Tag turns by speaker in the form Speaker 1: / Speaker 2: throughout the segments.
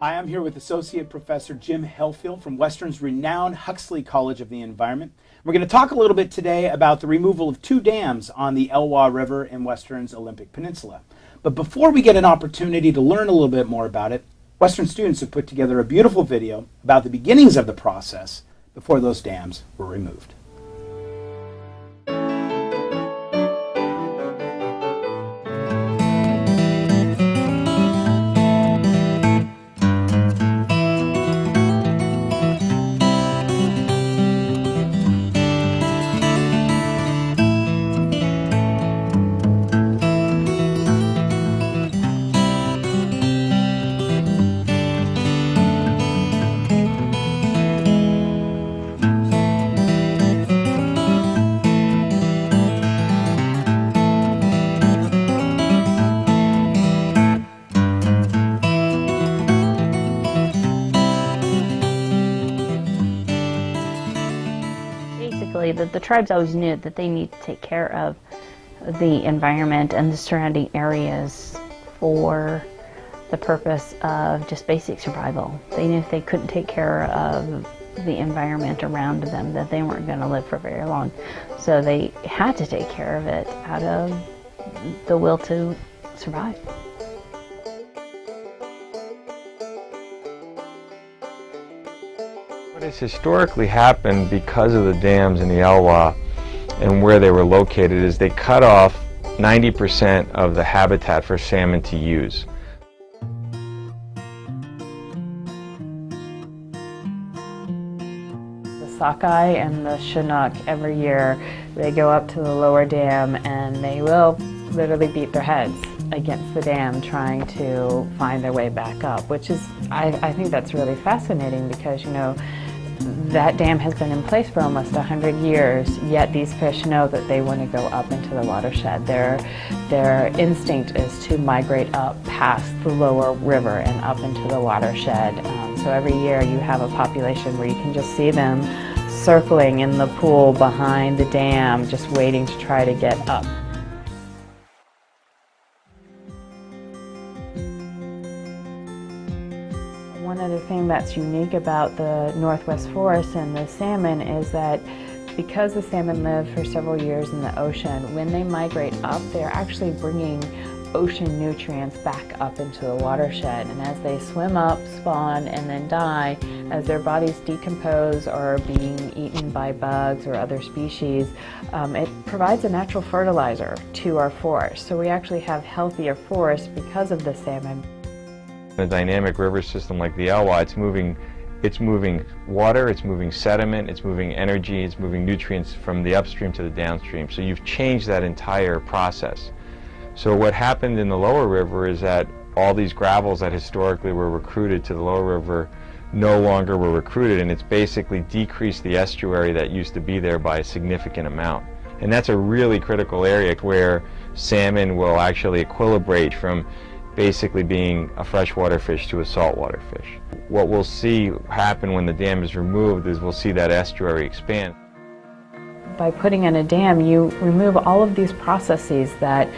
Speaker 1: Hi, I'm here with Associate Professor Jim Helfield from Western's renowned Huxley College of the Environment. We're going to talk a little bit today about the removal of 2 dams on the Elwha River in Western's Olympic Peninsula. But before we get an opportunity to learn a little bit more about it, Western students have put together a beautiful video about the beginnings of the process before those dams were removed.
Speaker 2: Basically, the tribes always knew that they need to take care of the environment and the surrounding areas for the purpose of just basic survival. They knew if they couldn't take care of the environment around them that they weren't going to live for very long. So they had to take care of it out of the will to survive.
Speaker 3: What has historically happened because of the dams in the Elwha and where they were located is they cut off 90% of the habitat for salmon to use.
Speaker 2: The sockeye and the Chinook, every year they go up to the lower dam and they will literally beat their heads against the dam trying to find their way back up, which is, I think that's really fascinating because, you know, that dam has been in place for almost 100 years, yet these fish know that they want to go up into the watershed. Their instinct is to migrate up past the lower river and up into the watershed. So every year you have a population where you can just see them circling in the pool behind the dam, just waiting to try to get up. One other thing that's unique about the Northwest Forest and the salmon is that because the salmon live for several years in the ocean, when they migrate up, they're actually bringing ocean nutrients back up into the watershed. And as they swim up, spawn, and then die, as their bodies decompose or are being eaten by bugs or other species, it provides a natural fertilizer to our forest. So we actually have healthier forests because of the salmon.
Speaker 3: In a dynamic river system like the Elwha, it's moving water, it's moving sediment, it's moving energy, it's moving nutrients from the upstream to the downstream. So you've changed that entire process. So what happened in the lower river is that all these gravels that historically were recruited to the lower river no longer were recruited, and it's basically decreased the estuary that used to be there by a significant amount. And that's a really critical area where salmon will actually equilibrate from basically being a freshwater fish to a saltwater fish. What we'll see happen when the dam is removed is we'll see that estuary expand.
Speaker 2: By putting in a dam, you remove all of these processes that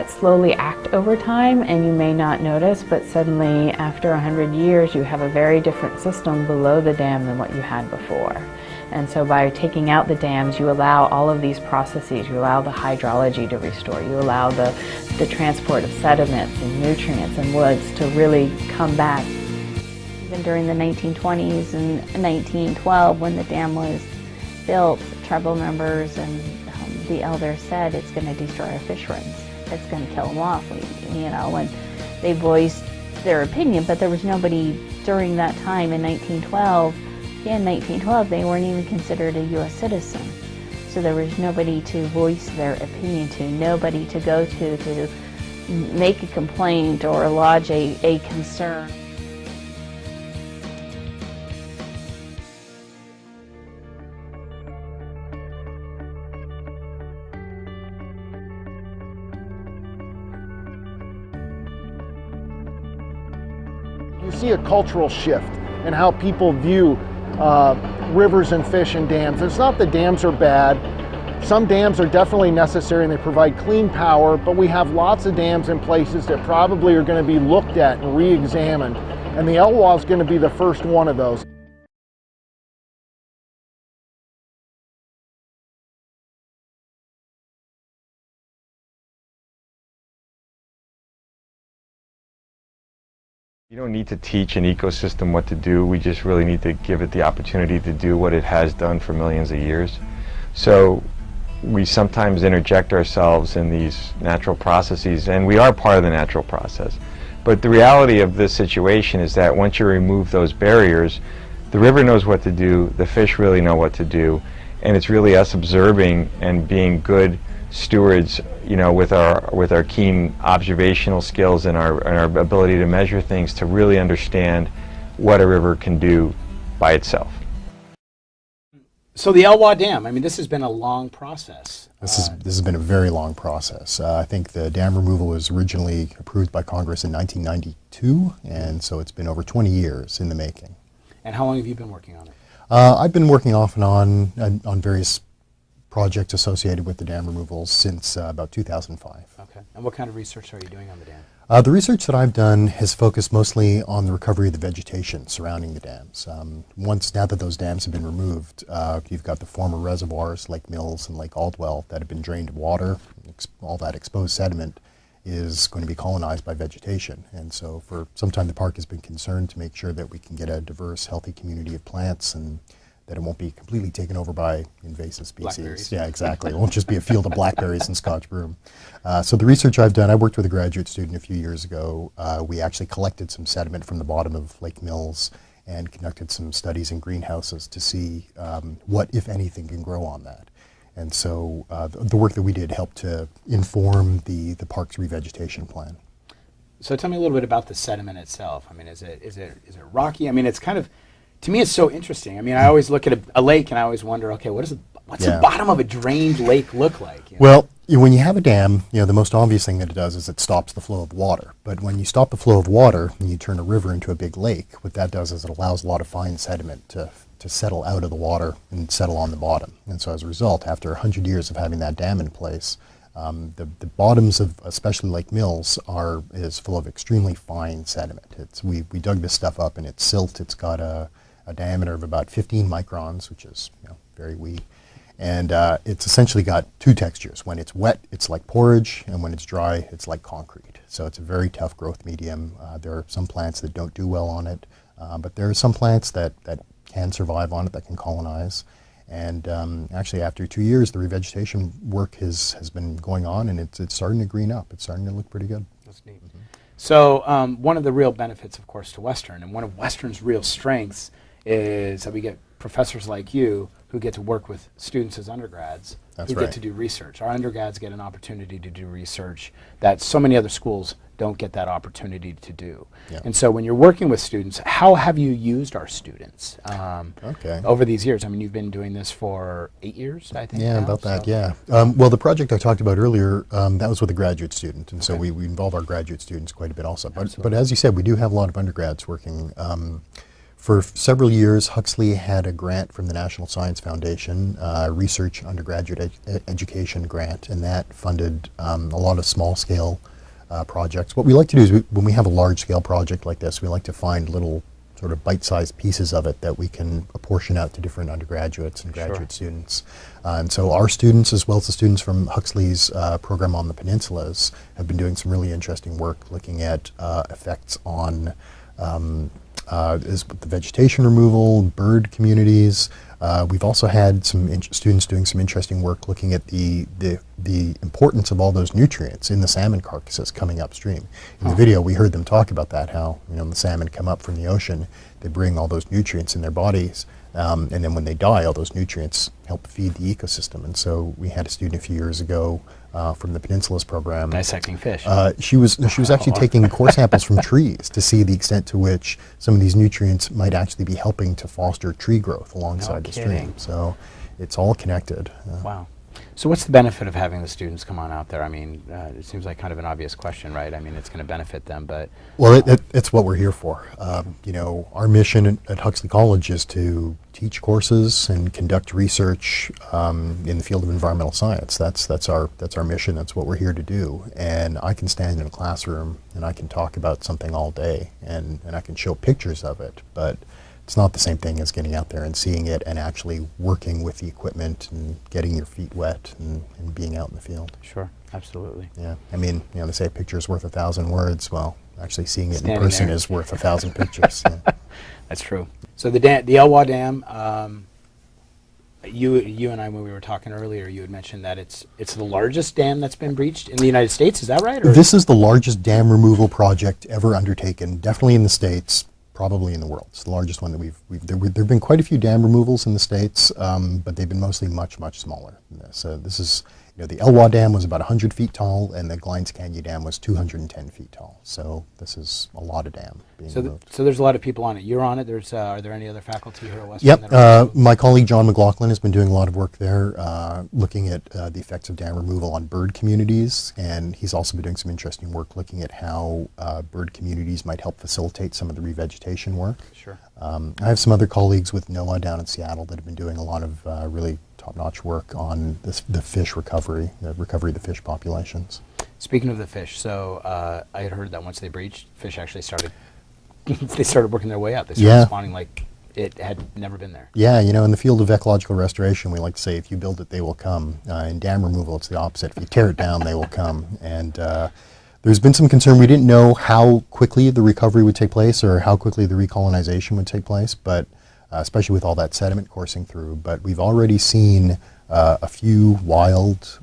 Speaker 2: slowly act over time and you may not notice, but suddenly after 100 years you have a very different system below the dam than what you had before. And so by taking out the dams, you allow all of these processes, you allow the hydrology to restore, you allow the transport of sediments and nutrients and woods to really come back. Even during the 1920s and 1912, when the dam was built, tribal members and the elders said it's going to destroy our fish runs. It's going to kill them off, and they voiced their opinion, but there was nobody during that time in 1912. In 1912, they weren't even considered a U.S. citizen. So there was nobody to voice their opinion to, nobody to go to make a complaint or lodge a concern.
Speaker 4: You see a cultural shift in how people view rivers and fish and dams. It's not that dams are bad. Some dams are definitely necessary and they provide clean power, but we have lots of dams in places that probably are going to be looked at and re-examined. And the Elwha is going to be the first one of those.
Speaker 3: You don't need to teach an ecosystem what to do. We just really need to give it the opportunity to do what it has done for millions of years. So we sometimes interject ourselves in these natural processes, and we are part of the natural process. But the reality of this situation is that once you remove those barriers, the river knows what to do, the fish really know what to do, and it's really us observing and being good stewards, you know, with our keen observational skills and our ability to measure things to really understand what a river can do by itself.
Speaker 1: So the Elwha Dam, I mean, this has been a long process.
Speaker 5: This has been a very long process. I think the dam removal was originally approved by Congress in 1992, and so it's been over 20 years in the making.
Speaker 1: And how long have you been working on it?
Speaker 5: I've been working off and on various projects associated with the dam removals since about 2005.
Speaker 1: Okay. And what kind of research are you doing on the dam?
Speaker 5: The research that I've done has focused mostly on the recovery of the vegetation surrounding the dams. Now that those dams have been removed, you've got the former reservoirs, Lake Mills and Lake Aldwell, that have been drained of water. All that exposed sediment is going to be colonized by vegetation. And so for some time the park has been concerned to make sure that we can get a diverse, healthy community of plants and that it won't be completely taken over by invasive species.
Speaker 1: Blackberries.
Speaker 5: Yeah, exactly. It won't just be a field of blackberries and Scotch broom. So the research I've done, I worked with a graduate student a few years ago. We actually collected some sediment from the bottom of Lake Mills and conducted some studies in greenhouses to see what, if anything, can grow on that. And so the work that we did helped to inform the park's revegetation plan.
Speaker 1: So tell me a little bit about the sediment itself. I mean, is it rocky? I mean, it's kind of, to me, it's so interesting. I mean, I always look at a lake and I always wonder, okay, what's the bottom of a drained lake look like? You know?
Speaker 5: Well, when you have a dam, the most obvious thing that it does is it stops the flow of water. But when you stop the flow of water and you turn a river into a big lake, what that does is it allows a lot of fine sediment to settle out of the water and settle on the bottom. And so as a result, after 100 years of having that dam in place, the bottoms of especially Lake Mills is full of extremely fine sediment. We dug this stuff up and it's silt. It's got a diameter of about 15 microns, which is very wee. And it's essentially got two textures. When it's wet, it's like porridge, and when it's dry, it's like concrete. So it's a very tough growth medium. There are some plants that don't do well on it, but there are some plants that can survive on it, that can colonize. And actually, after 2 years, the revegetation work has been going on, and it's starting to green up. It's starting to look pretty good.
Speaker 1: That's neat. Mm-hmm. So one of the real benefits, of course, to Western, and one of Western's real strengths is that we get professors like you who get to work with students as undergrads
Speaker 5: That's
Speaker 1: who
Speaker 5: right.
Speaker 1: get to do research. Our undergrads get an opportunity to do research that so many other schools don't get that opportunity to do.
Speaker 5: Yeah.
Speaker 1: And so when you're working with students, how have you used our students over these years? I mean, you've been doing this for 8 years, I think.
Speaker 5: Yeah,
Speaker 1: now,
Speaker 5: about that, yeah. Well, the project I talked about earlier, that was with a graduate student, and so we involve our graduate students quite a bit also. But as you said, we do have a lot of undergrads working. For several years, Huxley had a grant from the National Science Foundation, a research undergraduate education grant, and that funded a lot of small-scale projects. What we like to do is when we have a large-scale project like this, we like to find little sort of bite-sized pieces of it that we can apportion out to different undergraduates and graduate students. And so our students, as well as the students from Huxley's program on the peninsulas, have been doing some really interesting work looking at effects on the vegetation removal, bird communities. We've also had some students doing some interesting work looking at the importance of all those nutrients in the salmon carcasses coming upstream. In the video, we heard them talk about that, how the salmon come up from the ocean, they bring all those nutrients in their bodies, and then when they die, all those nutrients help feed the ecosystem. And so we had a student a few years ago from the Peninsula's program.
Speaker 1: Dissecting fish.
Speaker 5: She was actually taking core samples from trees to see the extent to which some of these nutrients might actually be helping to foster tree growth alongside the stream. So it's all connected.
Speaker 1: Wow. So what's the benefit of having the students come on out there? I mean, it seems like kind of an obvious question, right? I mean, it's going to benefit them, but...
Speaker 5: Well, it's what we're here for. You know, our mission at Huxley College is to teach courses and conduct research in the field of environmental science. That's our mission. That's what we're here to do. And I can stand in a classroom and I can talk about something all day, and I can show pictures of it, but it's not the same thing as getting out there and seeing it and actually working with the equipment and getting your feet wet and being out in the field.
Speaker 1: Sure, absolutely.
Speaker 5: Yeah, I mean, you know, they say a picture is worth 1,000 words. Well, actually seeing it
Speaker 1: Standing
Speaker 5: in person
Speaker 1: there
Speaker 5: is worth 1,000 pictures. Yeah.
Speaker 1: That's true. So the Elwha Dam, you and I, when we were talking earlier, you had mentioned that it's the largest dam that's been breached in the United States. Is that right? Or
Speaker 5: This is the largest dam removal project ever undertaken, definitely in the States, probably in the world. It's the largest one that there have been quite a few dam removals in the States, but they've been mostly much, much smaller than this. So this is, you know, the Elwha Dam was about 100 feet tall, and the Glines Canyon Dam was 210 feet tall. So this is a lot of dam being removed.
Speaker 1: So there's a lot of people on it. You're on it. Are there any other faculty here at Western?
Speaker 5: Yep. My colleague John McLaughlin has been doing a lot of work there, looking at the effects of dam removal on bird communities, and he's also been doing some interesting work looking at how bird communities might help facilitate some of the revegetation work.
Speaker 1: Sure.
Speaker 5: I have some other colleagues with NOAA down in Seattle that have been doing a lot of really top-notch work on the fish recovery, the recovery of the fish populations.
Speaker 1: Speaking of the fish, so I had heard that once they breached, fish actually started they started working their way out. They started spawning like it had never been there.
Speaker 5: Yeah, you know, in the field of ecological restoration, we like to say, if you build it, they will come. In dam removal, it's the opposite. If you tear it down, they will come. And there's been some concern. We didn't know how quickly the recovery would take place or how quickly the recolonization would take place, but especially with all that sediment coursing through. But we've already seen a few wild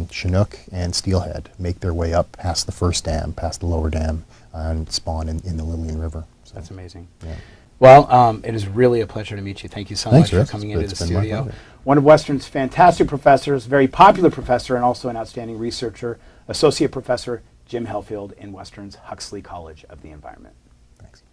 Speaker 5: Chinook and steelhead make their way up past the first dam, past the lower dam, and spawn in the Lillian River. So,
Speaker 1: that's amazing.
Speaker 5: Yeah.
Speaker 1: Well, it is really a pleasure to meet you. Thank you so much for coming into the studio. One of Western's fantastic professors, very popular professor, and also an outstanding researcher, Associate Professor Jim Helfield in Western's Huxley College of the Environment.
Speaker 5: Thanks.